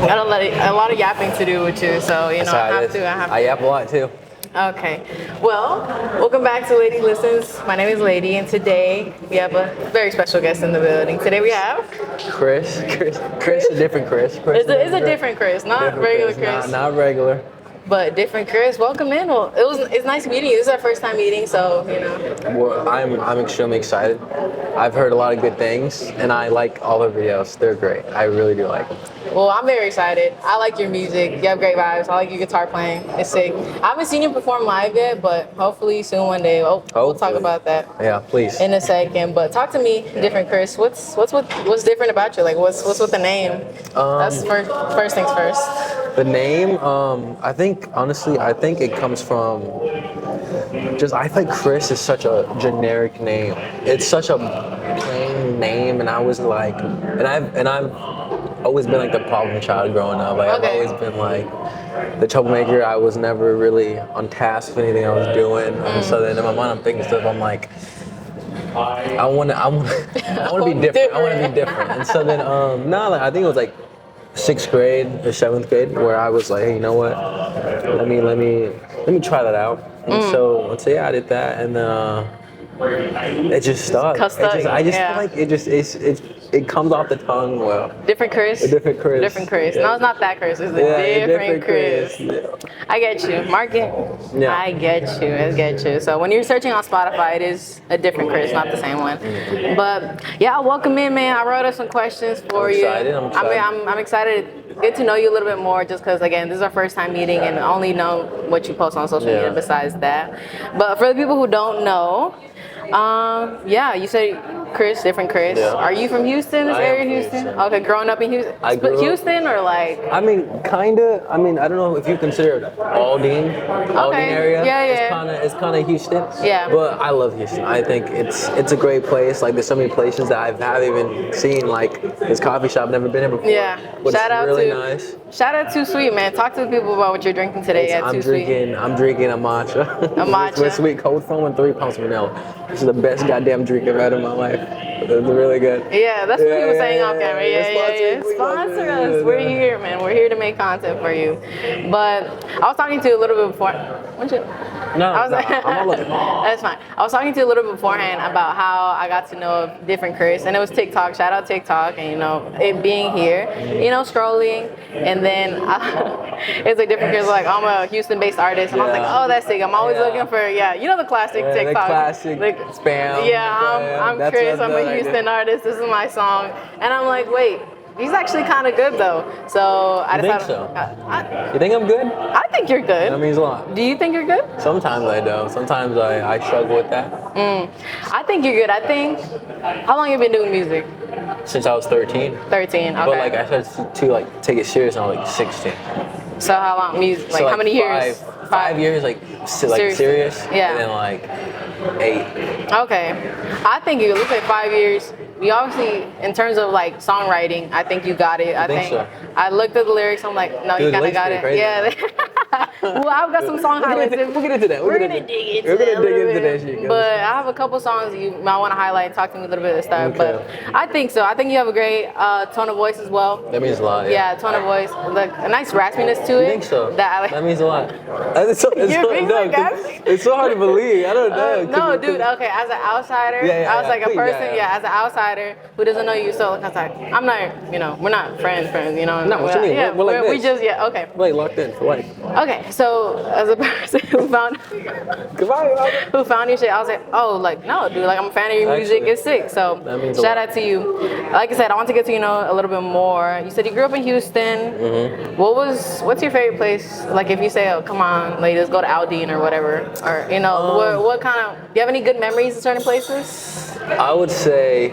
Got a lot of yapping to do with you, so you know I have to. I yap a lot too. Okay. Well, welcome back to Leydi Listens. My name is Leydi, and today we have a very special guest in the building. Today we have Chris, a different Chris. It's a different Chris, not different regular Chris. Not regular. But Differentchris, welcome in. Well, it's nice meeting you. This is our first time meeting, so you know. Well, I'm extremely excited. I've heard a lot of good things, and I like all the videos. They're great. I really do like them. Well, I'm very excited. I like your music. You have great vibes. I like your guitar playing. It's sick. I haven't seen you perform live yet, but hopefully soon one day. We'll talk about that. Yeah, please. In a second. But talk to me, Differentchris. What's different about you? Like, what's with the name? That's first things first. The name, I think it comes from I think Chris is such a generic name. It's such a plain name, and I was like, and I've always been like the problem child growing up. Like I've always been like the troublemaker. I was never really on task with anything I was doing. And so then in my mind I'm thinking stuff. I'm like, I want to be different. I want to be different. And so then I think it was like 6th grade or 7th grade where I was like, hey, you know what? Let me try that out. And so yeah, I did that, and it just stuck. I just feel like it comes off the tongue well. Differentchris. Differentchris. No, it's not that Chris. It's Differentchris. Yeah. I get you. Market. Yeah. I get you. So when you're searching on Spotify, it is a Differentchris, not the same one. But yeah, welcome in, man. I wrote up some questions for you. I'm excited to get to know you a little bit more, just because again, this is our first time meeting, and only know what you post on social media. Besides that, but for the people who don't know. You said Chris, Differentchris. Yeah. Are you from Houston? This area, Houston? Okay, growing up in Houston. Houston or like? I mean, kinda. I mean, I don't know if you consider Aldine area. Yeah. It's kind of Houston. Yeah. But I love Houston. I think it's a great place. Like there's so many places that I haven't even seen. Like this coffee shop, never been here before. Yeah. Shout out Toutsuite, man. Talk to the people about what you're drinking today at Toutsuite. I'm drinking a matcha. A matcha. With sweet cold foam and 3 pounds of vanilla. This is the best goddamn drink I've had in my life. It's really good. Yeah, that's what he was saying off camera. Yeah. Sponsor us. We're here, man. We're here to make content for you. But I was talking to you a little bit before. I'm not looking. That's fine. I was talking to you a little bit beforehand about how I got to know Differentchris, and it was TikTok. Shout out TikTok, and it being here, scrolling, and then it's like Differentchris. Like I'm a Houston-based artist, and I was like, oh, that's sick. I'm always looking for the classic TikTok. The classic spam. Yeah, I'm Chris. I'm a Houston artist. This is my song, and I'm like, wait. He's actually kind of good though, so I decided. You think I'm good? I think you're good. That means a lot. Do you think you're good? Sometimes I do. Sometimes I struggle with that. I think you're good. I think. How long have you been doing music? Since I was 13. 13. Okay. But like I started to take it serious when I was like 16. So how long music? Like how many years? 5 years, like serious. Yeah. And then like 8. Okay. I think you look at 5 years. You obviously, in terms of like songwriting, I think you got it. I think so. I looked at the lyrics. I'm like, no, you kind of got it. Crazy. Yeah. Well, I've got some song highlights. We'll get into that. We're gonna dig into that shit. But I have a couple songs you might want to highlight. Talk to me a little bit of stuff. Okay. But I think so. I think you have a great tone of voice as well. That means a lot. Yeah, tone of voice. Like a nice raspiness to it. I think so. That means a lot. It's so hard to believe. I don't know. No, dude. Okay, as an outsider, I was like a person. Yeah, as an outsider who doesn't know you, so I was like, I'm not. We're not friends. No, what you mean? Yeah, we're like this. We just okay. We're like locked in for life. Okay, so as a person who found your shit, I was like, oh, like no, dude, like I'm a fan of your music. It's sick. So shout out to you. Like I said, I want to get to a little bit more. You said you grew up in Houston. Mm-hmm. What's your favorite place? Like if you say, oh, come on, like let's go to Aldine or whatever, or what kind of? Do you have any good memories in certain places? I would say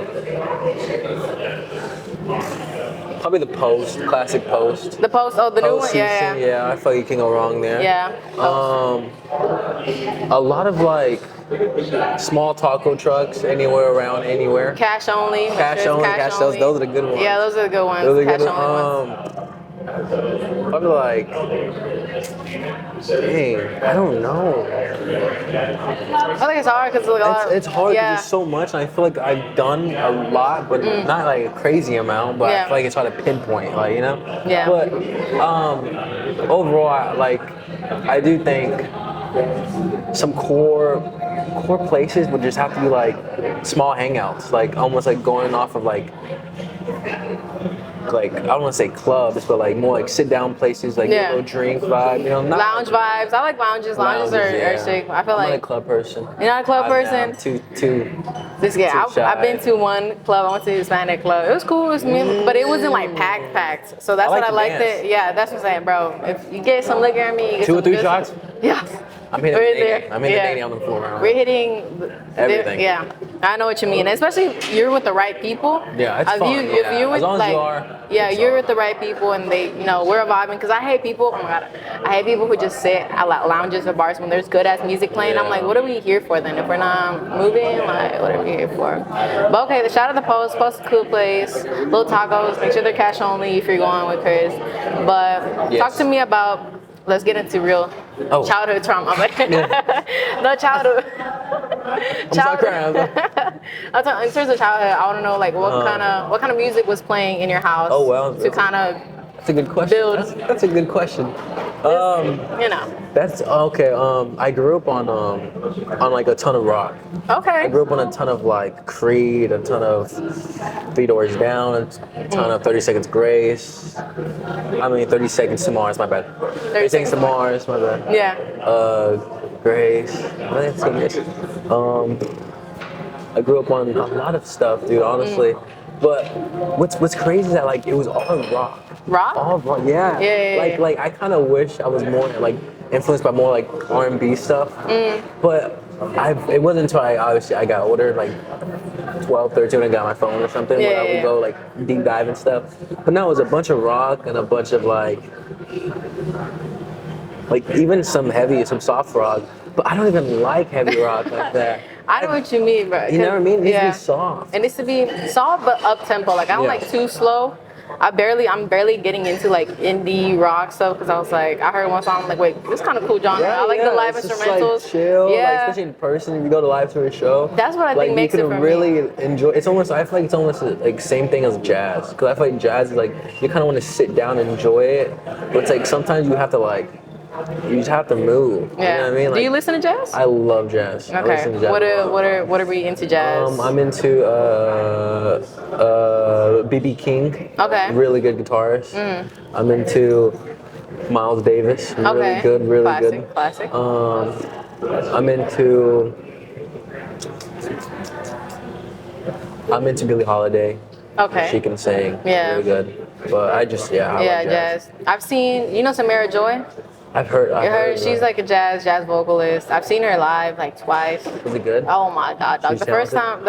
probably the Post, classic Post. The Post, the new one, yeah. Yeah, I feel like you can go wrong there. Yeah. A lot of like small taco trucks anywhere. Cash only. Cash only. Those are the good ones. Yeah, those are the good ones. Those are Cash good only ones. I'm like, dang, I don't know. I think it's hard because It's hard because yeah. there's so much, and I feel like I've done a lot, but not like a crazy amount. But I feel like it's hard to pinpoint, like, you know. Yeah. But overall, I do think some core places would just have to be like small hangouts, like almost like going off of like I don't want to say clubs, but like more like sit down places, like a little drink vibe, you know. Lounge vibes. I like lounges. Lounges are sick. I feel I'm like not a club person. You're not a club person? I'm too. I've been to one club. I went to the Hispanic club. It was cool. It was but it wasn't like packed. So that's what I liked it. Yeah, that's what I'm saying, bro. If you get some liquor in me, you get 2 or 3 good shots. Yeah. I'm hitting the Leydi. I'm hitting the Leydi on the floor right now. We're hitting everything. Yeah, I know what you mean. Especially if you're with the right people. Yeah, it's fun. If you're with, as long as like, you are. Yeah, you're with the right people, and they, we're vibing. Because I hate people. Oh my god, I hate people who just sit at lounges or bars when there's good ass music playing. I'm like, what are we here for then? If we're not moving, like, what are we here for? But okay, the shot of the post a cool place, little tacos. Make sure they're cash only if you're going with Chris. But talk to me about. Let's get into real childhood trauma. No childhood. Childhood. In terms of childhood, I want to know like what kind of music was playing in your house. Oh well. To kind of. That's a good question. That's a good question. That's okay. I grew up on like a ton of rock. Okay. I grew up on a ton of like Creed, a ton of 3 Doors Down, a ton of 30 Seconds Grace. 30 Seconds to Mars. My bad. 30 Seconds to Mars. My bad. Yeah. Grace. Let's go Grace. I grew up on a lot of stuff, dude. Honestly. But what's crazy is that like it was all rock. Rock? All rock, yeah. Like I kind of wish I was more like influenced by more like R&B stuff. But it wasn't until I got older, like 12, 13, when I got my phone or something, where I would go like deep dive and stuff. But now it was a bunch of rock and a bunch of like even some soft rock. But I don't even like heavy rock like that. I know what you mean, bro. You know what I mean? It needs to be soft. It needs to be soft but up tempo. Like I don't like too slow. I'm barely getting into like indie rock stuff because I was like, I heard one song, I'm like, wait, this is kind of cool genre. I like the live instrumentals. Just, like, chill, like, especially in person. If you go to live to a show, that's what I think makes it for me. You can really enjoy. I feel like it's almost like same thing as jazz. Because I feel like jazz is like you kind of want to sit down and enjoy it, but it's like sometimes you have to you just have to move. Yeah. You know what I mean? Like, do you listen to jazz? I love jazz. Okay. I listen to jazz what are we into jazz? I'm into B.B. King. Okay. Really good guitarist. I'm into Miles Davis. Really good. Really good. Classic. I'm into Billie Holiday. Okay. She can sing. Yeah. Really good. But I love jazz. I've seen, Samara Joy? I've heard. She's like a jazz vocalist. I've seen her live like twice. Was it good? Oh my god, dog. The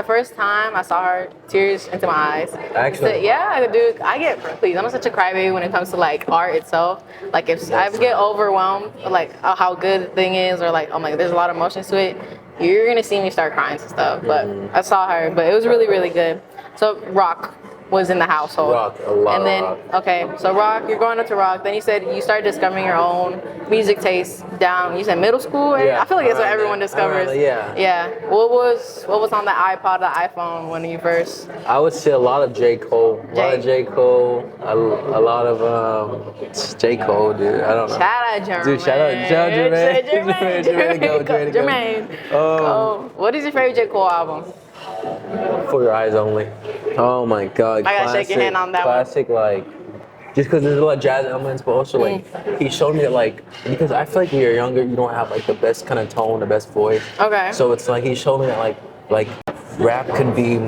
first time I saw her, tears into my eyes. Actually? Dude, I'm such a crybaby when it comes to like art itself. Like if I get overwhelmed like how good the thing is, or like, oh my god, there's a lot of emotions to it, you're gonna see me start crying and stuff. But I saw her, but it was really, really good. So rock was in the household. Rock, a lot. And then, rock. okay, so rock, you're going up to rock. Then you said you started discovering your own music taste down. You said middle school. Yeah, I feel like that's what everyone discovers. Yeah. What was on the iPod, the iPhone when you first? I would say a lot of J.Cole. A lot of J.Cole. A lot of J.Cole, dude. I don't know. Shout out Jermaine. Dude, shout out Jermaine. What is your favorite J.Cole album? For Your Eyes Only. Oh my god. I gotta shake your hand on that classic, one. Like, just because there's a lot of jazz elements, but also like he showed me that because I feel like when you're younger, you don't have like the best kind of tone, the best voice. Okay. So it's like he showed me that like rap could be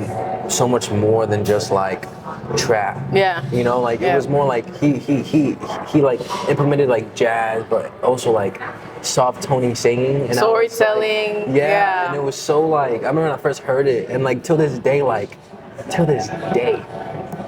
so much more than just like trap. Yeah. It was more like he like implemented like jazz, but also like soft tony singing and storytelling. And it was so like I remember when I first heard it, and like till this day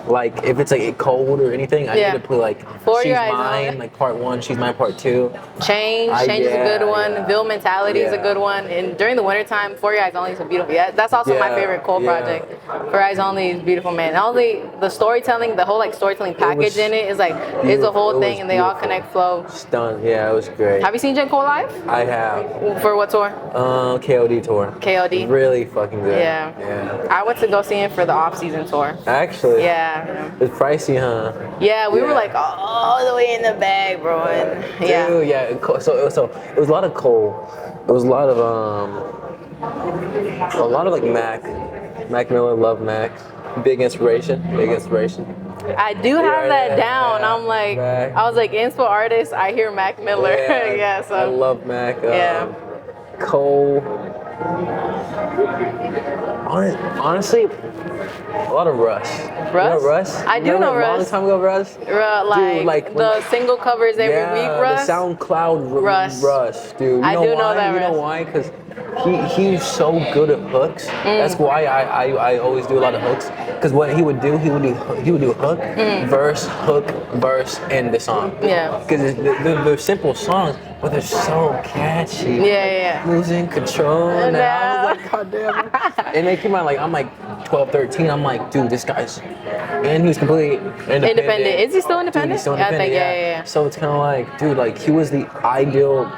like if it's like cold or anything, I need to play like For She's Your Eyes Mine, Only. like part 1, She's Mine part 2. Change is a good one. Ville Mentality is a good one. And during the wintertime, For Your Eyes Only is a beautiful. Yeah, that's also my favorite Cole project. For Your Eyes Only is beautiful, man. Not only the storytelling, the whole like storytelling package in it is like it's a whole thing, and they all connect flow. Stunned. Yeah, it was great. Have you seen J.Cole live? I have. For what tour? KOD tour. KOD. Really fucking good. Yeah. I went to go see him for the off-season tour. Actually. Yeah. It's pricey, huh? Yeah, we were like all the way in the bag, bro. And Dude, yeah. So it was a lot of Cole. It was a lot of like Mac Miller, love Mac. Big inspiration. I do have that down. I'm like, Mac. I was like, inspo artist. I hear Mac Miller. Yeah, so I love Mac. Cole. Honestly, a lot of Russ. Russ? You know Russ? I do know Russ. Long time ago, Russ. Dude, like the single covers every week, Russ. The SoundCloud Russ, dude. I do know that, You know why? Because he's so good at hooks. That's why I always do a lot of hooks. Because what he would do hook, verse, hook, verse, end the song. Yeah. Because they're simple songs, but they're so catchy. Yeah. Losing control now. I was like, God damn. And they came out like, I'm like 12, 13. I'm like, dude, this guy's, and he was completely independent. Is he still independent? Dude, he's still independent. Yeah. So it's kind of like, dude, like he was the ideal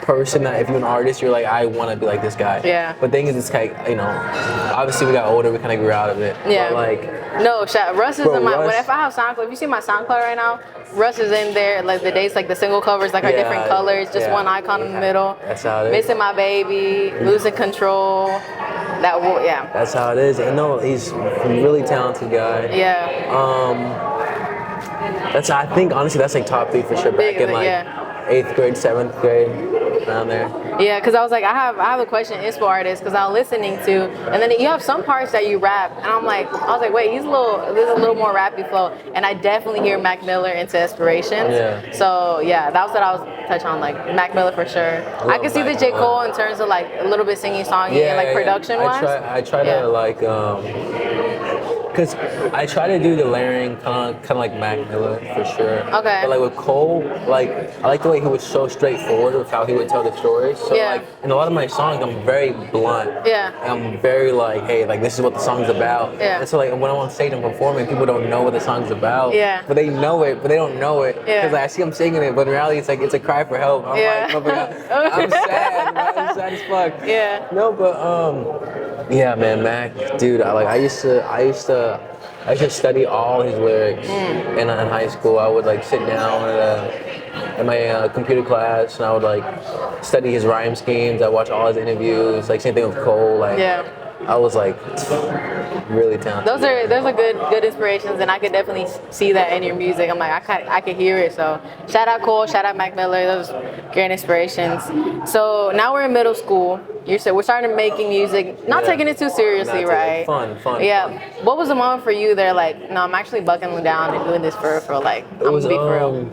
person that if you're an artist, you're like, I want to be like this guy. Yeah. But the thing is, it's like, you know, obviously we got older, we kind of grew out of it. Yeah. But like, no, Russ is in my. What if I have SoundCloud? If you see my SoundCloud right now, Russ is in there. Like the dates, like the single covers, like are different colors, just one icon in the middle. That's how it is. Missing My Baby, Losing Control. That's how it is. And no, he's a really talented guy. Yeah. I think honestly that's like top 3 for sure. Back in like 8th grade, 7th grade, around there. Yeah, because I was like, I have a question, inspo artist, because I was listening to, and then you have some parts that you rap, and I was like, wait, there's a little more rappy flow, and I definitely hear Mac Miller into inspirations. Yeah. So yeah, that was what I was touching on, like Mac Miller for sure. I can see the J. Cole in terms of like a little bit singing, songing, and like production wise. I try to like. Because I try to do the layering kind of like Mac Miller for sure. Okay. But like with Cole, like I like the way he was so straightforward with how he would tell the stories. So like in a lot of my songs, I'm very blunt. Yeah. And I'm very like, hey, like this is what the song's about. Yeah. And so like when I'm on stage and performing, people don't know what the song's about. Yeah. But they know it, but they don't know it. Yeah. Because like, I see them singing it, but in reality, it's like it's a cry for help. I'm like, I'm sad, man. I'm sad as fuck. Yeah. No, but yeah, man, Mac, dude. I used to study all his lyrics in high school. I would like sit down in my computer class and I would like study his rhyme schemes. I watch all his interviews. Like same thing with Cole. Like I was like really talented. Those are good inspirations, and I could definitely see that in your music. I'm like I could hear it. So shout out Cole, shout out Mac Miller. Those great inspirations. So now we're in middle school. You said we're starting making music, not taking it too seriously, right? Fun. Yeah. Fun. What was the moment for you there? Like, no, I'm actually buckling down and doing this for like I'm gonna be for real.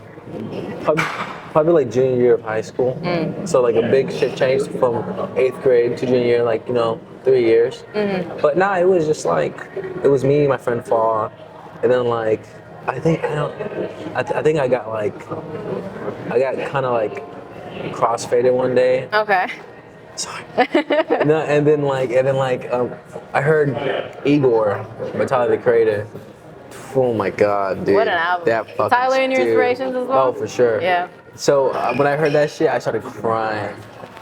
Probably like junior year of high school. So like a big shit changed from 8th grade to junior year, like 3 years. But nah, it was just like it was me, my friend Fall, and then like I think I got kind of like crossfaded one day. Okay. Sorry. No, and then I heard Igor by Tyler the Creator. Oh my God, dude! What an album! That fucking Tyler in your inspirations as well. Oh, for sure. Yeah. So when I heard that shit, I started crying,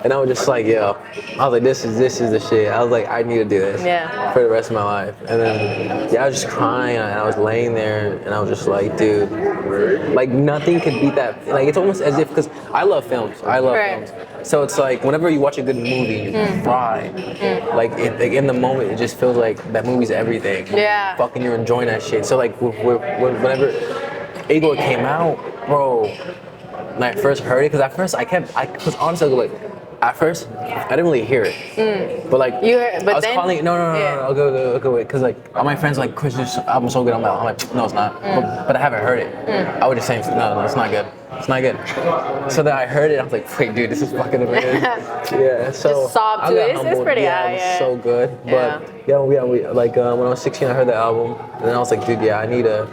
and I was just like, yo, I was like, this is the shit. I was like, I need to do this for the rest of my life. And then I was just crying, and I was laying there, and I was just like, dude, like nothing could beat that. Like it's almost as if, because I love films. Films. So it's like whenever you watch a good movie, you cry. Like in the moment, it just feels like that movie's everything. Yeah. Fucking you're enjoying that shit. So like whenever Igor came out, bro, when I first heard it, because at first I was honestly like, At first, I didn't really hear it, but like but I was then, calling. No, I'll go wait, because like all my friends like, Chris, this album's so good. I'm like, no, it's not. But I haven't heard it. I was just saying, no, it's not good. It's not good. So then I heard it. I was like, wait, dude, this is fucking amazing. Yeah. So just sob to it. It's pretty high. It was so good. But we like when I was 16, I heard the album, and then I was like, dude, I need to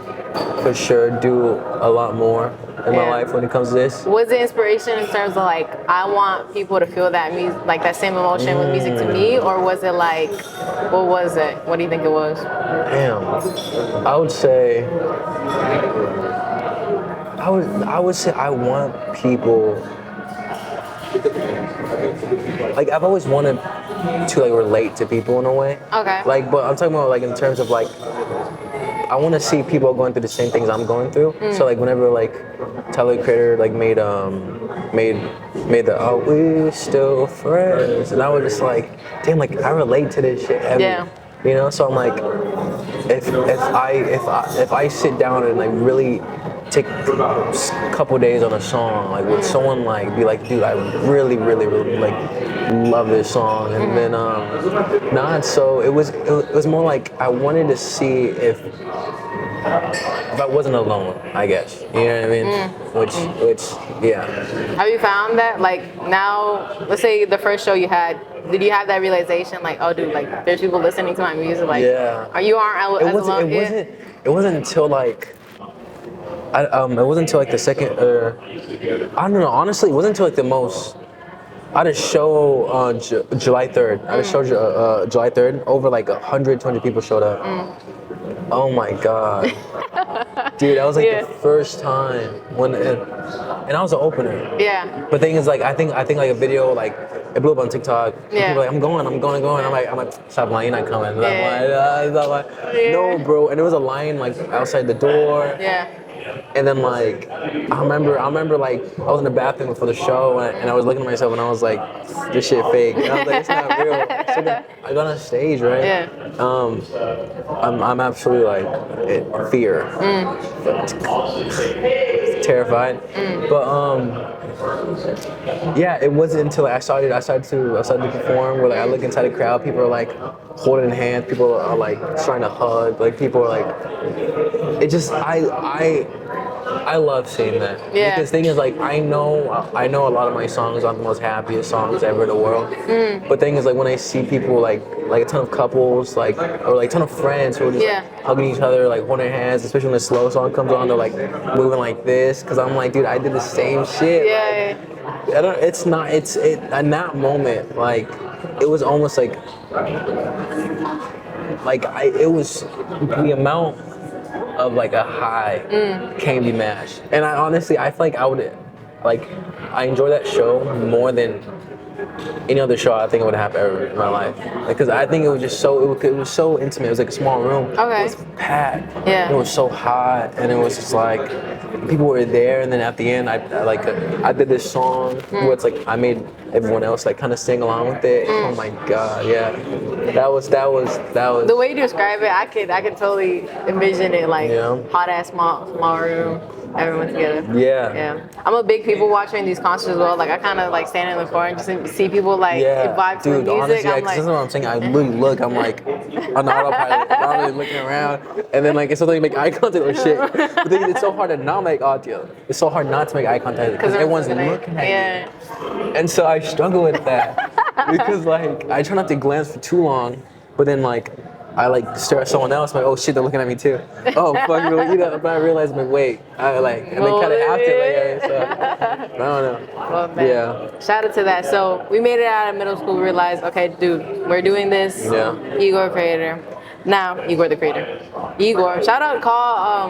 for sure do a lot more in my life when it comes to this. Was it inspiration in terms of like, I want people to feel that music, like that same emotion with music to me, or was it like, what was it? What do you think it was? Damn, I would say I want people, like I've always wanted to like relate to people in a way. Okay. Like, but I'm talking about like in terms of like, I want to see people going through the same things I'm going through. So like whenever like Tyler the Creator like made the "Are We Still Friends?" and I was just like, damn, like I relate to this shit heavy. Yeah. You know, so I'm like, if I sit down and like really take a couple days on a song, like with someone like be like, dude, I really like love this song, and then so it was more like I wanted to see if I wasn't alone, I guess. You know what I mean? Which yeah. Have you found that like now, let's say the first show you had, did you have that realization like, oh dude, like there's people listening to my music, like are you aren't as alone? It wasn't until like it wasn't until like the second I don't know, honestly it wasn't until like the most I had a show on July 3rd. I had a show July 3rd. Over like 100, 200 people showed up. Oh my god. Dude, that was like the first time when and I was an opener. Yeah. But the thing is like I think like a video like it blew up on TikTok. Yeah. People were like, I'm going. I'm like, stop lying, you're not coming. And I'm like, no, bro. And there was a line like outside the door. Yeah. And then like I remember like I was in the bathroom before the show and I was looking at myself and I was like, this shit fake. And I was like, it's not real. So then I got on stage, right? Yeah. I'm absolutely like in fear, terrified. But yeah, it wasn't until like, I started to perform where like I look inside the crowd, people are like holding hands, people are like trying to hug, like people are like, it just I love seeing that. Yeah. Because the thing is like I know a lot of my songs aren't the most happiest songs ever in the world. But the thing is like when I see people like a ton of couples like or like a ton of friends who are just like hugging each other, like holding their hands, especially when the slow song comes on, they're like moving like this. Cause I'm like, dude, I did the same shit. Yeah. In that moment, like it was almost like it was the amount of like a high can't be matched. And I honestly, I feel like I enjoy that show more than any other show I think I would have ever in my life. Because I think it was just so, it was so intimate. It was like a small room. Okay. It was packed. Yeah. It was so hot, and it was just like people were there. And then at the end, I did this song where it's like I made everyone else like kind of sing along with it. Oh my god, yeah. That was. The way you describe it, I could totally envision it like hot ass small room. Everyone together. Yeah. I'm a big people watcher in these concerts as well. Like I kind of like stand in the corner and just see people like vibe to the music. Honestly, I'm like, this is what I'm saying. I literally look. I'm like on autopilot, not really looking around, and then like it's something make eye contact or shit. But then it's so hard to not make audio. It's so hard not to make eye contact because everyone's looking at you. And so I struggle with that because like I try not to glance for too long, but then like. I like stare at someone else, I'm like, oh shit, they're looking at me too. Oh fuck, but I realize, like, wait, and then kind of after, so I don't know. Well, man. Yeah. Shout out to that. So we made it out of middle school. We realized, okay, dude, we're doing this. Yeah. Igor Creator. Now, Igor the Creator. Igor. Shout out,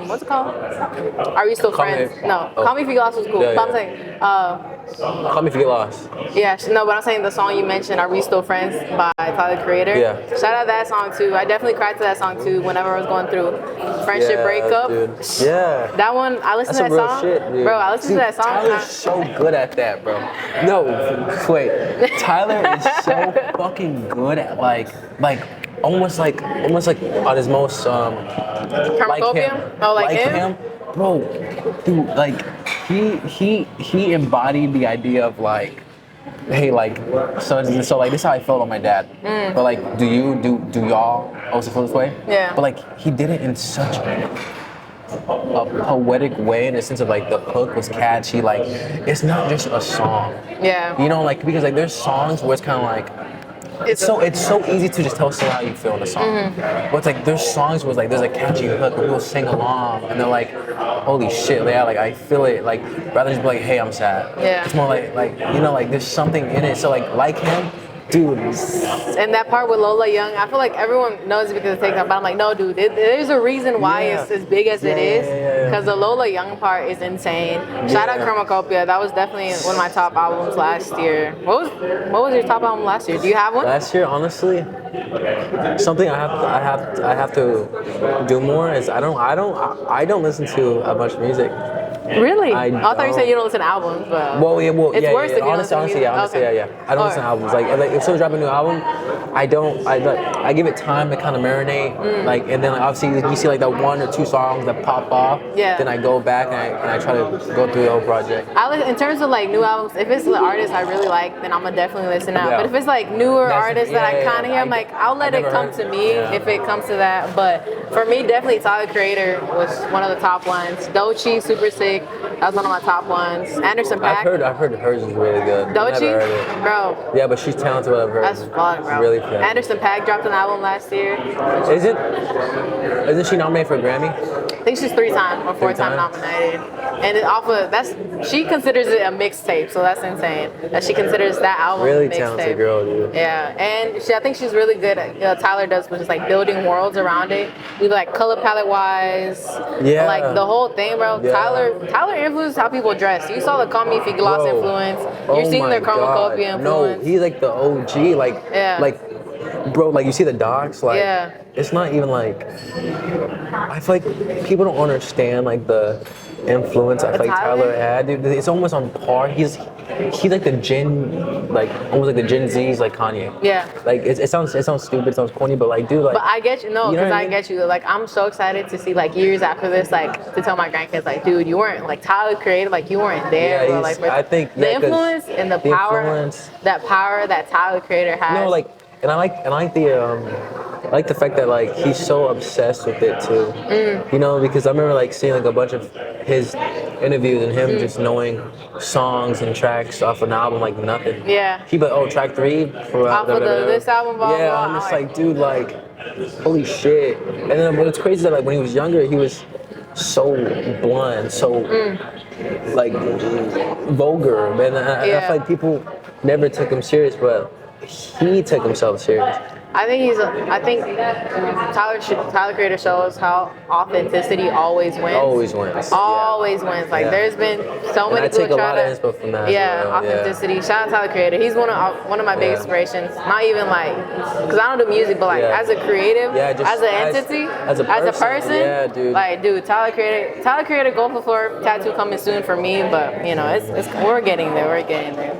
what's it called? Are We Still Friends? No. Call Me If You Get Lost was cool. Yeah. I'm saying, Call Me If You Get Lost. Yeah, no, but I'm saying the song you mentioned, Are We Still Friends by Tyler the Creator. Yeah. Shout out that song too. I definitely cried to that song too whenever I was going through friendship breakup. Dude. Yeah. That one, I listened to that song. Shit, dude. Bro, I listened to that song. Tyler's so good at that, bro. No, wait. Tyler is so fucking good at like almost like on his most like him. Oh, like him? Bro, dude, like he embodied the idea of like hey, like, so like this is how I felt on my dad. But like, do y'all also feel this way? Yeah. But like, he did it in such a poetic way, in the sense of like the hook was catchy. Like, it's not just a song. Yeah. You know, like, because like there's songs where it's kind of like, it's so easy to just tell someone how you feel in a song. But it's like there's songs where it's like there's a catchy hook where people sing along and they're like, holy shit, yeah, like I feel it. Like, rather than just be like, hey, I'm sad. Yeah. It's more like you know, like there's something in it. So like him, dude. And that part with Lola Young, I feel like everyone knows it because of TikTok, but I'm like, no, dude, there's a reason why it's as big as it is. Because the Lola Young part is insane. Shout out Chromacopia. That was definitely one of my top albums last year. What was your top album last year? Do you have one? Last year, honestly, something I have to do more is I don't listen to much music. Really? I thought you said you don't listen to albums, but it's worse if you don't listen to music. Honestly, yeah. I don't listen to albums. Like if someone drop a new album, I give it time to kind of marinate. Like, and then like, obviously you see like that 1 or 2 songs that pop off. Yeah. Then I go back and I try to go through the whole project. In terms of like new albums, if it's an artist I really like, then I'm gonna definitely listen out. Yeah. But if it's like newer artists that I kind of hear, I'm like, I'll let it come to me if it comes to that. But for me, definitely Tyler Creator was one of the top ones. Doechii, super sick. That was one of my top ones. Anderson .Paak. I've heard hers is really good. Doechii, bro. Yeah, but she's talented. What I've heard. That's fun, bro. Really fun. Anderson .Paak dropped an album last year. Isn't she nominated for a Grammy? I think she's 3-time or 4-time nominated. And she considers it a mixtape, so that's insane. That she considers that album really a mixtape. Talented girl, dude. Yeah, and I think she's really good at, Tyler does, which is like building worlds around it. We like color palette wise, like the whole thing, bro. Yeah. Tyler influenced how people dress. You saw the Call Me If You Lost influence. You're seeing their Chromacopia influence. No, he's like the OG, like bro, like you see the docs, like it's not even like, I feel like people don't understand like the influence I feel like Tyler had, dude. It's almost on par. He's like the Gen, like almost like the Gen Z's like Kanye. Yeah. Like it sounds stupid, it sounds corny, but like dude, like. But I get you, because I get you. Like I'm so excited to see like years after this, like to tell my grandkids, like, dude, you weren't like Tyler Creator, like you weren't there. Yeah, bro. Like I think the influence and the power that Tyler Creator has. No, like, and I like the fact that like he's so obsessed with it too. You know, because I remember like seeing like a bunch of his interviews and him just knowing songs and tracks off an album like nothing. Yeah. He but track 3 for off of this album. Yeah, I'm just like, dude, like, holy shit. And then what's crazy is that like when he was younger, he was so blunt, so like vulgar, man. I feel like people never took him serious, but he took himself serious. I think Tyler Creator shows how authenticity always wins. Always wins. Always wins. Like there's been so many people try to. Inspo from that. Authenticity. Yeah. Shout out Tyler Creator. He's one of my big inspirations. Not even like, because I don't do music, but like as a creative, as an entity, as a person. Yeah, dude. Like, dude, Tyler Creator, go for tattoo coming soon for me. But you know, it's we're getting there. We're getting there.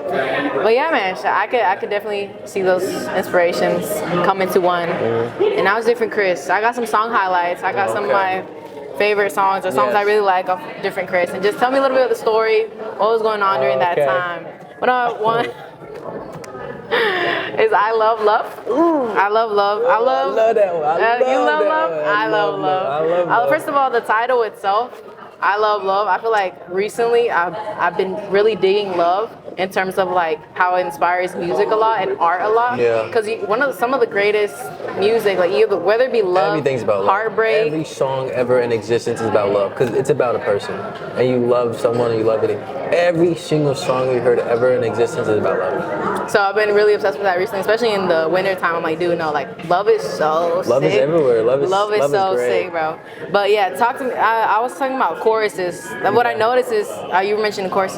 But yeah, man, I could definitely see those inspirations come into one. And that was Differentchris. I got some song highlights. I got some of my favorite songs or songs I really like of Differentchris. And just tell me a little bit of the story, what was going on during that time. One is I Love Love. I Love Love. I love that one. You love love? I love love. First of all, the title itself, I Love Love. I feel like recently I've been really digging love in terms of like how it inspires music a lot and art a lot. Yeah. Because some of the greatest music, like whether it be love, everything's about love. Heartbreak. Every song ever in existence is about love because it's about a person, and you love someone and you love it. Every single song we heard ever in existence is about love. So I've been really obsessed with that recently, especially in the winter time. I'm like, dude, no, like love is so sick. Love is everywhere. Love is so sick, bro. But yeah, talk to me. I was talking about choruses. What I noticed is you mentioned choruses.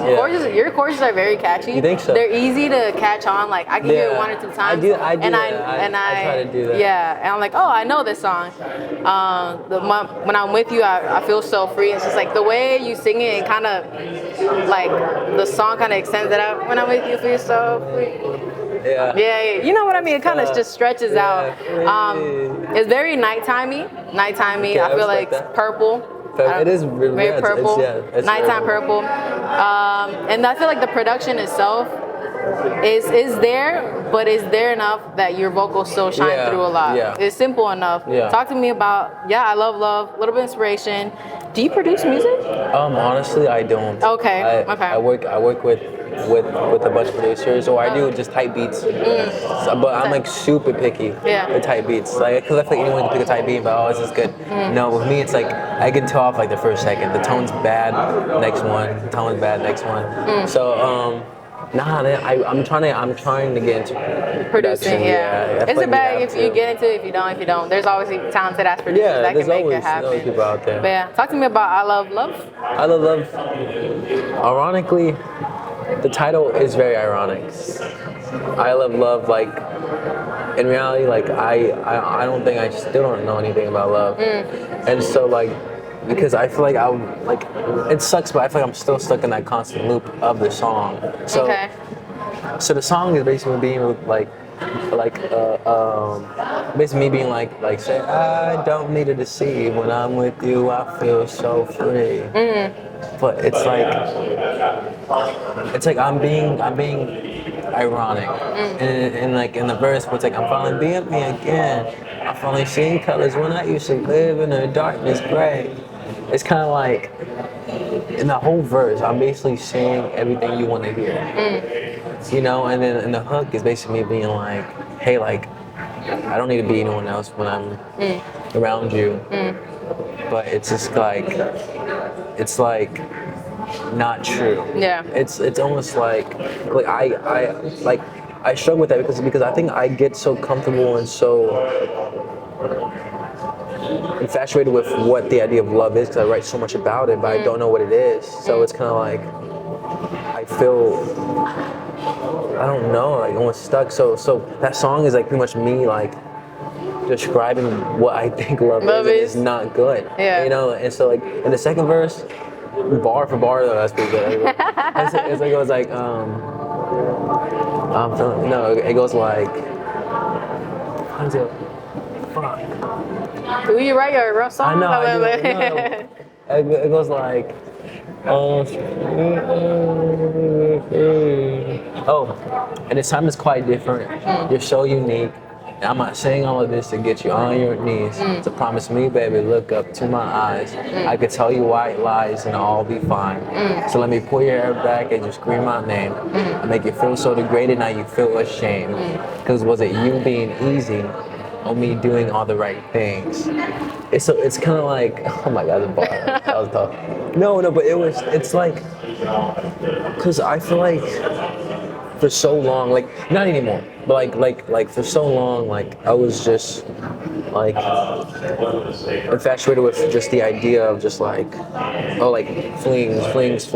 Your choruses are very catchy. You think so? They're easy to catch on. Like I can hear it 1 or 2 times. I do. I try to do that. Yeah, and I'm like, oh, I know this song. When I'm with you, I feel so free. It's just like the way you sing it, and kind of like the song kind of extends it out. When I'm with you, I feel so free. Yeah, you know what I mean. It kind of just stretches out. It's very nighttimey. Okay, I feel like purple. It is really very purple. It's nighttime purple. And I feel like the production itself is there, but is there enough that your vocals still shine through a lot? Yeah. It's simple enough. Yeah. Talk to me about, I love love, a little bit of inspiration. Do you produce music? Honestly, I don't. Okay. I work with a bunch of producers, or I do just type beats. But I'm like super picky with type beats. Like, cause I feel like anyone can pick a type beat, but oh, this is good. No, with me, it's like I can tell off like the first second. The tone's bad, next one. The tone's bad, next one. So I'm trying to get into producing. It's a bag if you get into it. If you don't. There's always talented ass producers that can make it happen. There's always people out there. But yeah, talk to me about I Love Love. I Love Love. Ironically, the title is very ironic. I Love Love, like, in reality, like, I don't think I still don't know anything about love. And so, like, because I feel like it sucks, but I feel like I'm still stuck in that constant loop of the song. So, so the song is basically being basically me being like, say, I don't need to deceive. When I'm with you, I feel so free. But it's like I'm being ironic, and like in the verse, it's like I'm finally being me again. I'm finally seeing colors when I used to live in a darkness gray. It's kind of like in the whole verse, I'm basically saying everything you want to hear, you know. And then in the hook is basically me being like, hey, like I don't need to be anyone else when I'm around you. But it's just like, it's like not true. Yeah. It's almost like I struggle with that because I think I get so comfortable and so infatuated with what the idea of love is because I write so much about it, but I don't know what it is. So it's kind of like I feel, I don't know, like almost stuck. So that song is like pretty much me like describing what I think love is, and it's not good. Yeah. You know, and so like in the second verse, bar for bar though, that's pretty good. It goes like it goes like fuck. Do you write your real song? I know. It goes like and this time is quite different. You're so unique. And I'm not saying all of this to get you on your knees. To promise me, baby, look up to my eyes. I could tell you white lies and all be fine. So let me pull your hair back and you scream my name. I make you feel so degraded, now you feel ashamed. Cause was it you being easy or me doing all the right things? It's kind of like, oh my God, the bar, that was tough. No, but it's like, cause I feel like for so long, like not anymore, but like for so long, like I was just like infatuated with just the idea of just like, oh, like flings.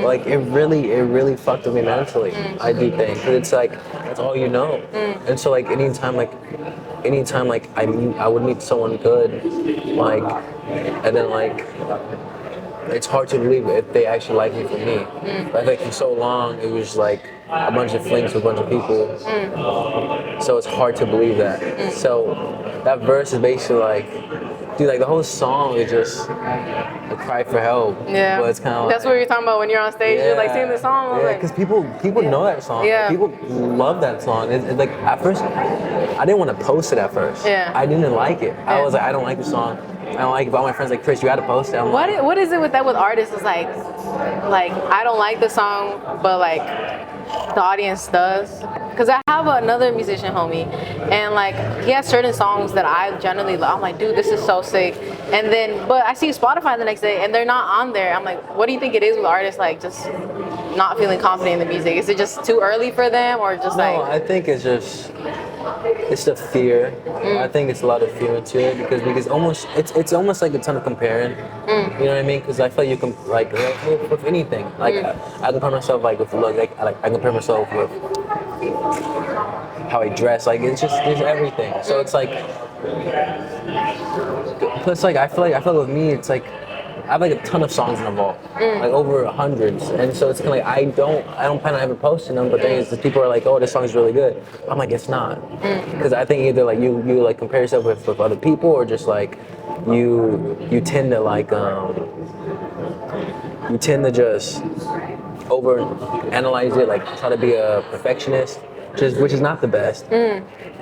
Like it really fucked with me mentally. I do think, cause it's like that's all you know. And so like anytime I would meet someone good, like, and then like it's hard to believe if they actually like me for me. But I think for so long it was like a bunch of flings with a bunch of people. So it's hard to believe that. So that verse is basically like, dude, like the whole song is just a cry for help. Yeah. But it's kind of like, that's what you're talking about when you're on stage. You're like singing the song. Yeah, because people know that song. Yeah. People love that song. It's like at first, I didn't want to post it at first. Yeah. I didn't like it. I was like, I don't like the song. I don't like it, but all my friends like, Chris, you gotta post it. What is it with that with artists? It's like I don't like the song, but like the audience does. Cause I have another musician homie, and like he has certain songs that I generally love. I'm like, dude, this is so sick. And then, but I see Spotify the next day, and they're not on there. I'm like, what do you think it is with artists like just not feeling confident in the music? Is it just too early for them, or just No, I think it's just. It's the fear. I think it's a lot of fear to it because it's almost like a ton of comparing. You know what I mean? Because I feel like you can like with anything. Like I compare myself like with look. Like I compare myself with how I dress. Like it's just there's everything. So it's like plus like I feel like with me it's like I have like a ton of songs in the vault, like over hundreds, and so it's kind of like I don't plan on ever posting them. But then it's just people are like, oh, this song is really good. I'm like, it's not, because I think either like you like compare yourself with other people, or just like you tend to like you tend to just over analyze it, like try to be a perfectionist, which is not the best.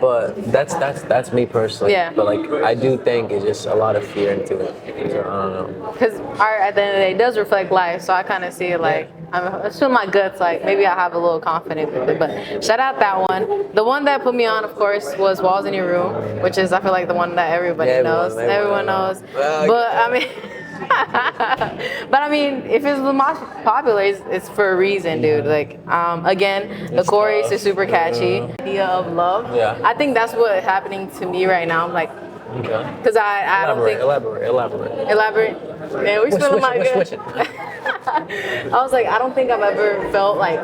But that's me personally. Yeah. But like I do think it's just a lot of fear into it. So I don't know. Because art at the end of the day does reflect life, so I kind of see it like I feel my guts like maybe I have a little confidence with it. But shout out that one. The one that put me on, of course, was Walls in Your Room, which is I feel like the one that everybody knows. Everyone knows. But I mean. But I mean, if it's the most popular, it's for a reason, dude. Like, again, the chorus is super catchy. Idea of love. Yeah. I think that's what's happening to me right now. I'm like, because I don't think. Elaborate. Man, we spilling my good. I was like, I don't think I've ever felt like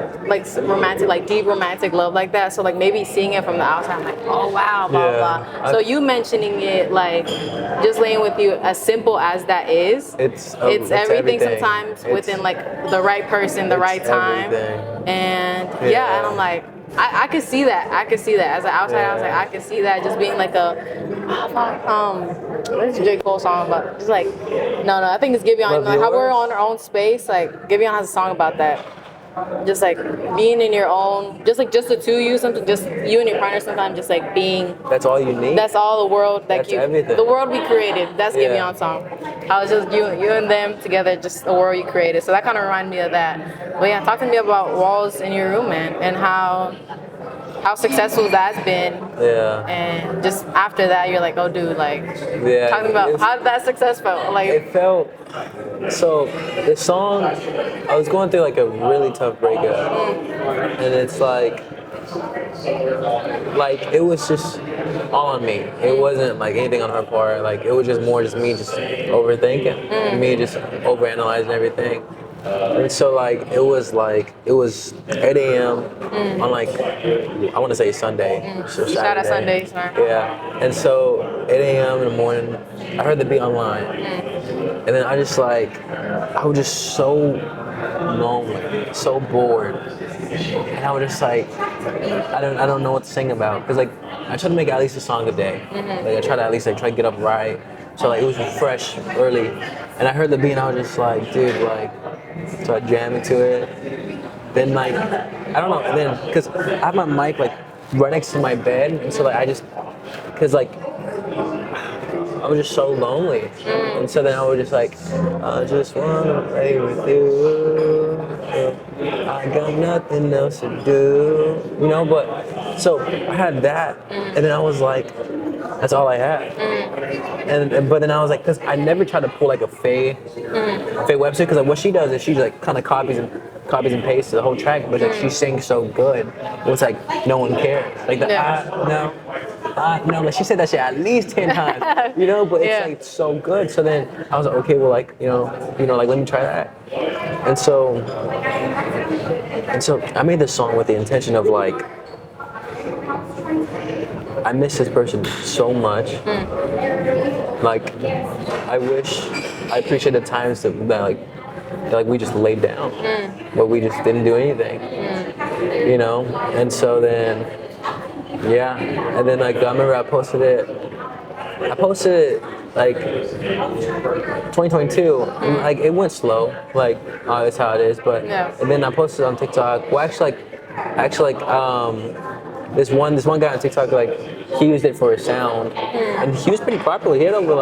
romantic, like deep romantic love like that. So like maybe seeing it from the outside, I'm like, oh wow, blah blah. So you mentioning it, like just laying with you, as simple as that is, it's everything. Sometimes within like the right person, the right time, and and I'm like. I could see that. As an outsider, I was like, I could see that just being like what is J.Cole song about? Just like, no, I think it's Giveon. Like how we're on our own space. Like Giveon has a song about that. Just like being in your own, just the two of you, something, just you and your partner. Sometimes just like being. That's all you need. That's all the world. Like everything. The world we created. That's Giveon's song. I was just you and them together, just the world you created. So that kind of reminded me of that. But yeah, talk to me about Walls in Your Room, man, and how successful that's been. Yeah. And just after that, you're like, oh, dude, like, talking about how did that success felt? Like, it felt. So the song, I was going through like a really tough breakup, and it's like it was just all on me. It wasn't like anything on her part. Like it was just more just me just overthinking, me just overanalyzing everything. And so it was 8 a.m. on like I want to say Sunday. So shout out Sundays, man. Yeah. And so 8 a.m. in the morning, I heard the beat online, and then I was just so lonely, so bored, and I was just like, I don't know what to sing about, because like I try to make at least a song a day. Like I try to at least try to get up right. So it was fresh early, and I heard the beat and I was just like, dude, so I jammed into it. Then I don't know. And then because I have my mic right next to my bed, and so I was just so lonely, and so then I was just like, I just wanna play with you. I got nothing else to do, But so I had that, and then I was like, that's all I had. But then I was like, because I never tried to pull a Faye Webster, because what she does is she kind of copies and pastes the whole track, but she sings so good. It's like no one cares. Like no, she said that shit at least 10 times, but it's so good. So then I was like, okay, well, let me try that. And so I made this song with the intention of I miss this person so much. I appreciate the times that we just laid down, but we just didn't do anything, And so then, and then I remember I posted it 2022, and it went slow, that's how it is. But and then I posted on TikTok. Well, actually, this one guy on TikTok, he used it for his sound, and he was pretty popular. He had over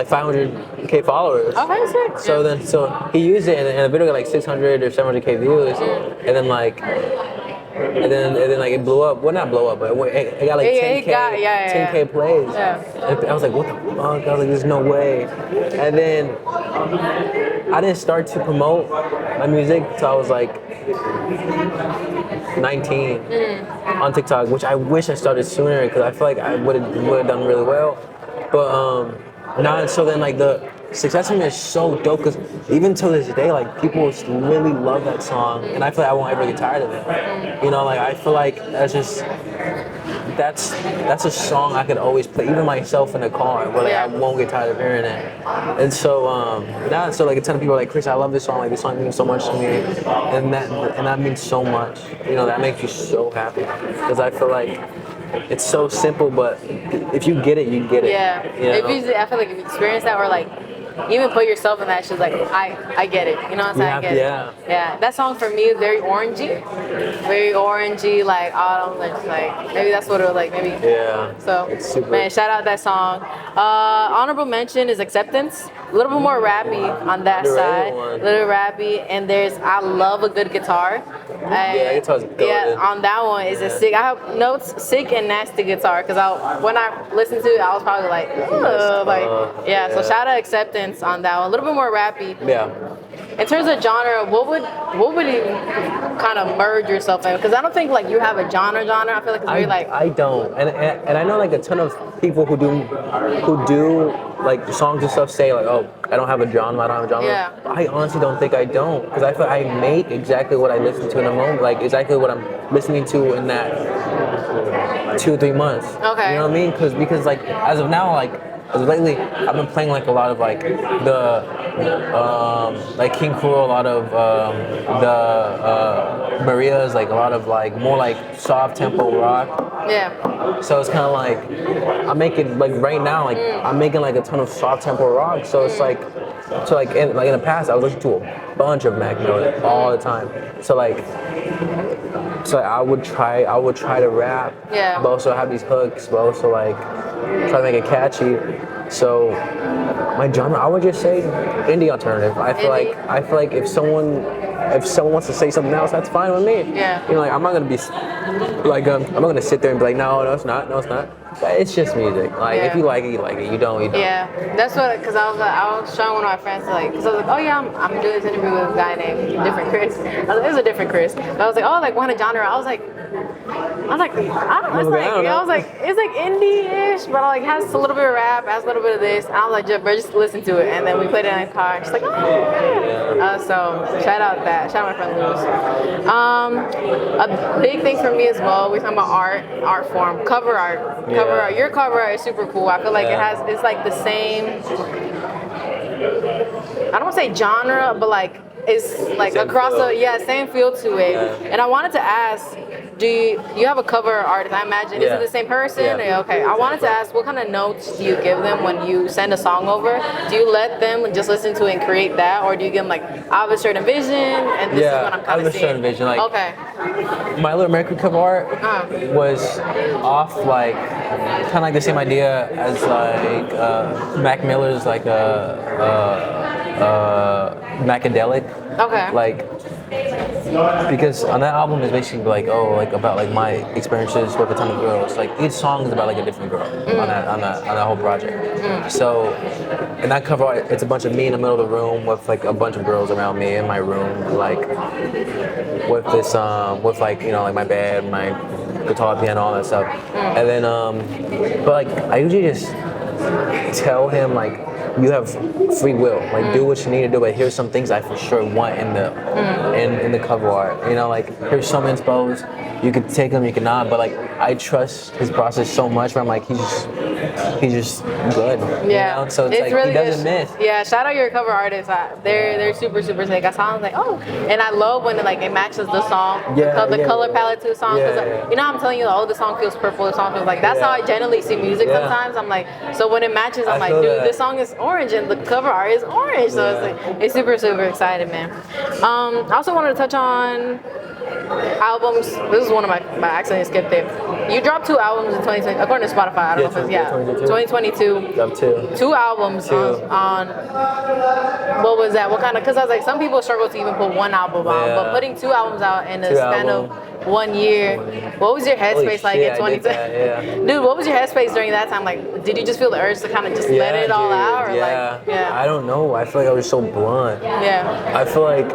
500K followers. Oh, sick. So he used it, and the video got 600 or 700K views, and then it blew up. Well, not blow up, but it got 10K plays. Yeah. And I was like, what the fuck? I was like, there's no way. And then I didn't start to promote my music until I was 19 on TikTok, which I wish I started sooner, because I feel like I would have done really well. But so then the success of me is so dope, because even to this day, people really love that song, and I feel like I won't ever get tired of it. I feel like that's a song I could always play, even myself in the car, where I won't get tired of hearing it. And so now, so a ton of people are like, Chris, I love this song. This song means so much to me, and that means so much. That makes me so happy, because I feel like it's so simple, but if you get it, you get it. Yeah. I feel like if you experience that, or you even put yourself in that shit. Like I get it. You know what I'm saying? I get it. Yeah. That song for me is very orangey, like autumn. Like maybe that's what it was like. Maybe. Yeah. So man, shout out that song. Honorable mention is Acceptance. A little bit more rappy on that side. A little rappy, and I love a good guitar. Guitar's good. Yeah, on that one is a sick. I have notes, sick and nasty guitar. Cause when I listened to it, I was probably like, yeah. So shout out Acceptance on that one. A little bit more rappy. Yeah. In terms of genre, what would you kind of merge yourself in? Because I don't think like you have a genre. I feel like it's very like I don't, and I know like a ton of people who do like songs and stuff say like, oh, I don't have a genre. Yeah. I honestly don't think I don't, because I feel like I make exactly what I listen to in a moment, like exactly what I'm listening to in that 2 or 3 months. Okay. You know what I mean? Because like as of now, like as of lately, I've been playing like a lot of like like King Cruel, a lot of the Maria's, like a lot of like more like soft tempo rock. Yeah. So it's kind of like I'm making like right now like I'm making like a ton of soft tempo rock. So it's like in the past I was listening to a bunch of Mac Miller all the time. So I would try to rap, yeah, but also have these hooks, but also like try to make it catchy. So my genre, I would just say indie alternative. I feel like if someone wants to say something else, that's fine with me. Yeah. You know, like I'm not gonna be like I'm not gonna sit there and be like, no, it's not. It's just music. Like if you like it, you like it. You don't. Yeah, that's what. Cause I was showing one of my friends like, cause I was like, oh yeah, I'm doing this interview with a guy named Differentchris. I was like, it was a Differentchris. But I was like, oh, like what kind of genre? I was like, it's like indie-ish, but like has a little bit of rap, has a little bit of this. And I was like, just listen to it. And then we played it in the car. She's like, oh yeah. So shout out my friend Luz. A big thing for me as well. We're talking about art form, cover art. Your cover art is super cool. I feel like it's like the same. I don't want to say genre, but like it's like same across feel. Same feel to it. Yeah. And I wanted to ask, do you have a cover artist? I imagine is it the same person? Yeah. Okay. I wanted to ask, what kind of notes do you give them when you send a song over? Do you let them just listen to it and create that, or do you give them like, I have a certain vision and this is what I'm kind of seeing? I have a certain vision. Like, okay. My Little American cover art was off like kind of like the same idea as like Mac Miller's like Macadelic. Okay. Like, because on that album is basically like about like my experiences with a ton of girls. Like each song is about like a different girl on that whole project. So in that cover art, it's a bunch of me in the middle of the room with like a bunch of girls around me in my room, like with this with like, you know, like my bed, my guitar, piano, all that stuff. And then but like I usually just tell him like, you have free will. Like do what you need to do, but here's some things I for sure want in the cover art. You know, like here's some inspos. You could take them, you could not, but like I trust his process so much where I'm like he's just good. Yeah. You know? So it's like really he doesn't miss. Yeah, shout out your cover artists. They're super sick. I saw like, oh, and I love when it matches the song, the color palette to the song. You know, I'm telling you, oh, the song feels purple, the song feels like that's how I generally see music sometimes. I'm like, so when it matches, I'm like, dude, this song is orange and the cover art is orange. So it's like, it's super excited, man. I also wanted to touch on albums. This is one of my I accidentally skipped it. You dropped 2 albums in 2020, according to Spotify. I don't know if it's 2022. Dropped 2. 2 albums on what was that? What kind of? Because I was like, some people struggle to even put 1 album out, but putting 2 albums out in the span of 1 year. What was your headspace like in 2020? Dude, what was your headspace during that time? Like, did you just feel the urge to kind of just let it all out, or like, I don't know. I feel like I was so blunt. Yeah. I feel like.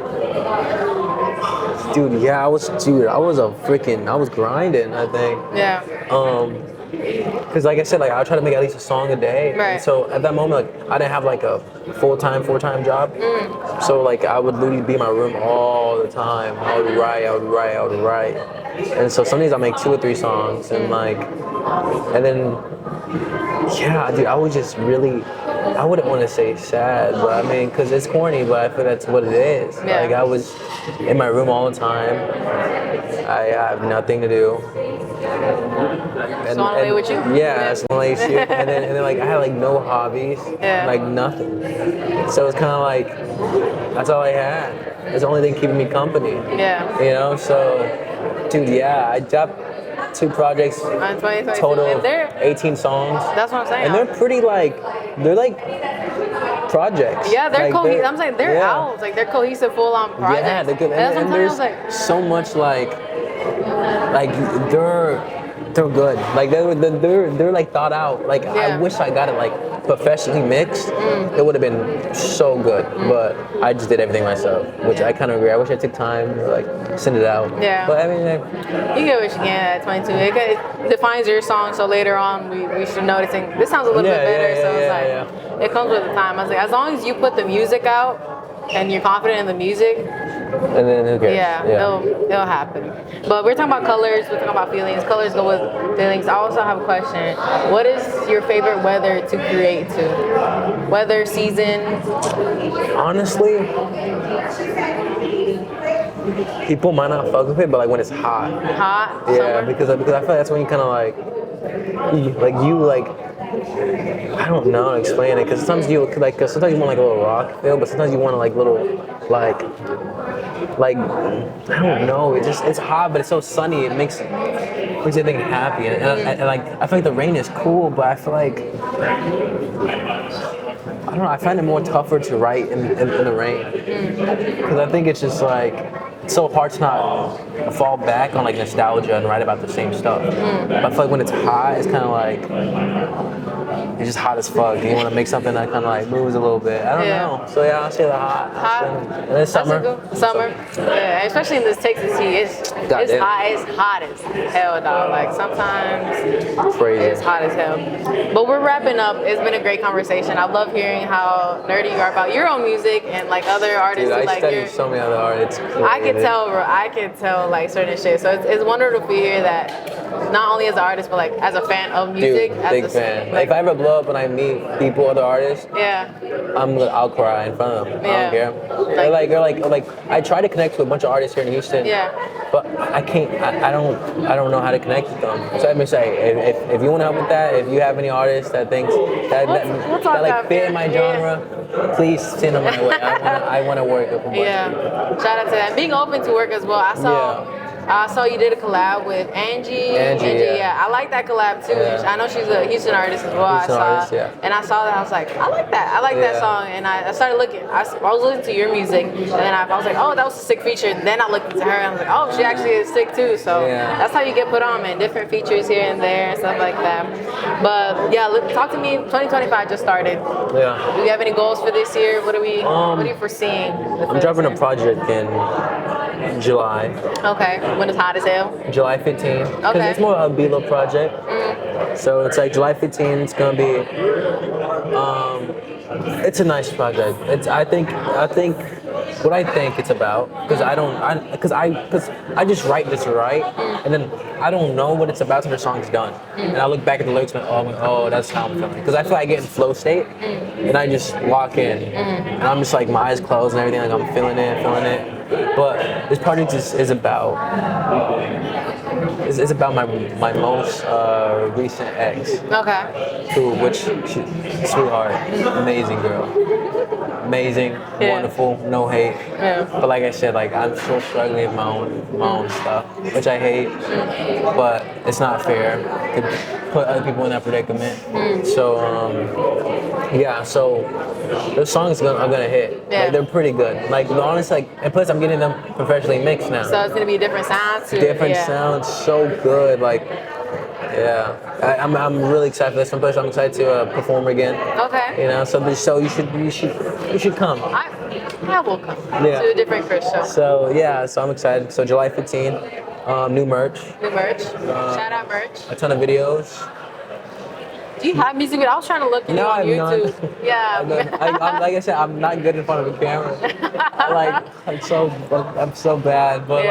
I was grinding, I think. Yeah. Because like I said, like I try to make at least a song a day. Right. And so at that moment, like I didn't have like a full-time job. So like I would literally be in my room all the time. I would write. And so some days I make 2 or 3 songs, and then dude, I was just really, I wouldn't want to say sad, but I mean, because it's corny, but I feel that's what it is. Like I was in my room all the time. I have nothing to do. Just wanna lay with you? Yeah, I just wanna lay with you. And then like I had like no hobbies, like nothing. So it's kind of like that's all I had. It's the only thing keeping me company. Yeah. You know, so dude, yeah, I dropped 2 projects, total 18 songs. That's what I'm saying. And they're pretty like, they're like projects. Yeah, they're like, cohesive. I'm saying they're albums, like they're cohesive, full-on projects. Yeah, they're good. And there's like so much like they're good. Like they're like thought out. Like I wish I got it like professionally mixed. It would have been so good. But I just did everything myself, which I kind of agree. I wish I took time to like send it out. Yeah. But I mean, you get what you can at 22. It defines your song. So later on, we should noticing this sounds a little bit better. So it's like it comes with the time. I was like, as long as you put the music out and you're confident in the music. And then who cares? Yeah. It'll happen. But we're talking about colors, we're talking about feelings. Colors go with feelings. I also have a question. What is your favorite weather to create to? Weather, season? Honestly, people might not fuck with it, but like when it's hot. Hot? Yeah, Summer? because I feel like that's when you kind of like I don't know how to explain it, because sometimes you want like a little rock feel, but sometimes you want like little like I don't know. It's hot, but it's so sunny. It makes everything happy, and like I feel like the rain is cool, but I feel like I don't know. I find it more tougher to write in the rain, because I think it's just like it's so hard to not fall back on like nostalgia and write about the same stuff. But I feel like when it's hot, it's kind of like it's just hot as fuck. You want to make something that kind of like moves a little bit. I don't know. So yeah, I'll say the hot. And then summer. Summer. Yeah, especially in this Texas heat, it's hot. It's hot as hell, dog. Like sometimes crazy. It's hot as hell. But we're wrapping up. It's been a great conversation. I love hearing how nerdy you are about your own music and like other artists. Dude, I like study so many other artists. I can tell, bro. I can tell like certain shit. So it's wonderful to hear that not only as an artist, but like as a fan of music. Dude, big fan. Like, if I ever blow up and I meet people, other artists, I'll cry in front of them. I don't care. They're like I try to connect with a bunch of artists here in Houston. But I can't. I don't know how to connect with them. So let me say, if you want to help with that, if you have any artists that thinks that like fit in my genre, please send them my way. I want to work with them. Shout out to that. Being open to work as well. I saw you did a collab with Angie. Angie, I like that collab too. I know she's a Houston artist as well. And I saw that. I was like, I like that. I like that song. And I started looking. I was listening to your music, and then I was like, oh, that was a sick feature. And then I looked into her, and I was like, oh, she actually is sick too. So that's how you get put on, man. Different features here and there and stuff like that. But yeah, talk to me. 2025 just started. Do you have any goals for this year? What are you foreseeing? I'm dropping a project in July. Okay. When it's hot as hell? July 15th. Because it's more of a B-Lo project. So it's like July 15th. It's gonna be. It's a nice project. I think what I think it's about, because I just write this right, and then I don't know what it's about till the song's done, and I look back at the lyrics and oh, that's how I'm feeling. Because I feel like I get in flow state, and I just walk in, and I'm just like my eyes closed and everything, like I'm feeling it. But this project is about my most recent ex. Which sweetheart, amazing girl, amazing, wonderful, no hate. But like I said, like I'm still struggling with my own stuff, which I hate. But it's not fair to put other people in that predicament. So so those songs are gonna hit. Like, they're pretty good. Like honestly, and plus I'm getting them professionally mixed now. So it's gonna be different sounds too. Different sounds, so good. Like, I'm really excited for this. Someplace I'm excited to perform again. You know, so you should come. I will come to a Differentchris show. So I'm excited. So July 15th, new merch. Shout out merch. A ton of videos. Do you have music? I was trying to look you on YouTube. I'm like I said, I'm not good in front of a camera. I'm so bad, but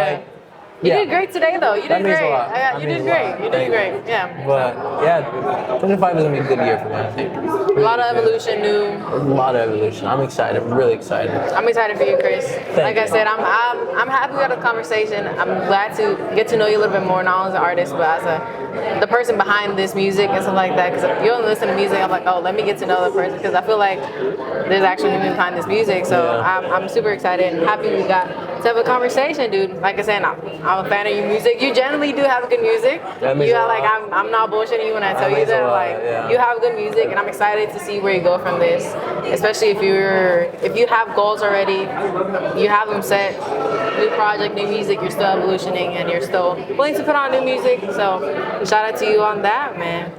You did great today, though. You did great. That You means did a lot. great. You did great. Yeah. But yeah, 25 is gonna be a good year for me, I think. A lot of evolution, A lot of evolution. I'm excited. I'm really excited. I'm excited for you, Chris. Like I said, I'm happy we had a conversation. I'm glad to get to know you a little bit more, not only as an artist, but as the person behind this music and stuff like that. Because if you don't listen to music, I'm like, oh, let me get to know the person, because I feel like there's actually women behind this music. So I'm super excited and happy we got to have a conversation, dude. Like I said, I'm a fan of your music. You generally do have good music. You are like, I'm not bullshitting you when I tell you that. Like, you have good music, and I'm excited to see where you go from this. Especially if you have goals already, you have them set. New project, new music. You're still evolutioning, and you're still willing to put on new music. So shout out to you on that, man.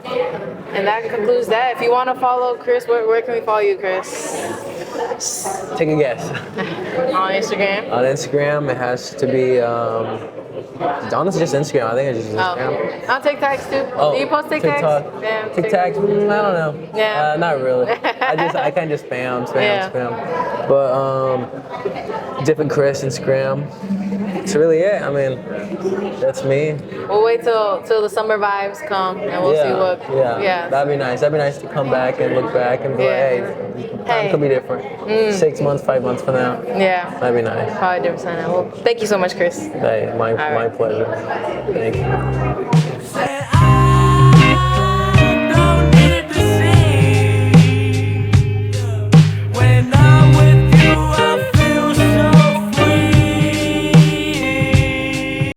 And that concludes that. If you want to follow Chris, where can we follow you, Chris? Take a guess. On Instagram? On Instagram, it has to be, honestly, just Instagram. I think it's just Instagram. On TikToks too? Do you post TikToks? TikTok. Yeah, TikToks, I don't know. Yeah. Not really. I kind of just spam. But Differentchris Instagram. That's really it. I mean, that's me. We'll wait till the summer vibes come, and we'll see what. Yeah. That'd be nice. That'd be nice to come back and look back and be like, hey, time could be different. 6 months, 5 months from now. Yeah. That'd be nice. Probably different. Well, thank you so much, Chris. Hey, my pleasure. Thank you.